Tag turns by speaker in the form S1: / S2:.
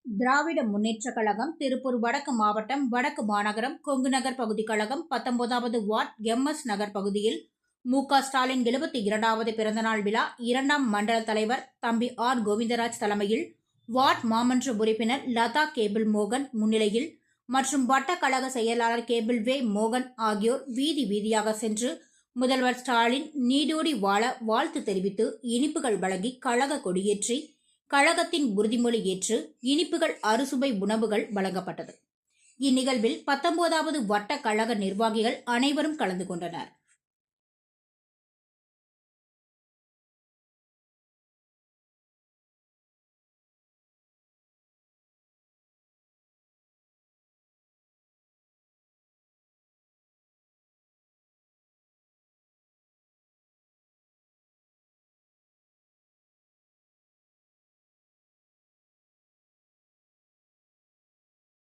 S1: திராவிட முன்னேற்றக் கழகம் திருப்பூர் வடக்கு மாவட்டம் வடக்கு மாநகரம் கொங்கு நகர் பகுதி கழகம் 19வது வார்டு MS நகர் பகுதியில் மு.க.ஸ்டாலின் 72வது பிறந்தநாள் விழா 2ஆம் மண்டல தலைவர் தம்பி ஆர் கோவிந்தராஜ் தலைமையில் வார்டு மாமன்ற உறுப்பினர் லதா கேபிள் மோகன் முன்னிலையில் மற்றும் வட்ட கழக செயலாளர் கேபிள் வே மோகன் ஆகியோர் வீதி வீதியாக சென்று முதல்வர் ஸ்டாலின் நீடூடி வாழ வாழ்த்து தெரிவித்து இனிப்புகள் வழங்கி கழக கொடியேற்றி கழகத்தின் உறுதிமொழி ஏற்று இனிப்புகள் அறுசுவை உணவுகள் வழங்கப்பட்டது. இந்நிகழ்வில் 19வது வட்ட கழக நிர்வாகிகள் அனைவரும் கலந்து கொண்டனர்.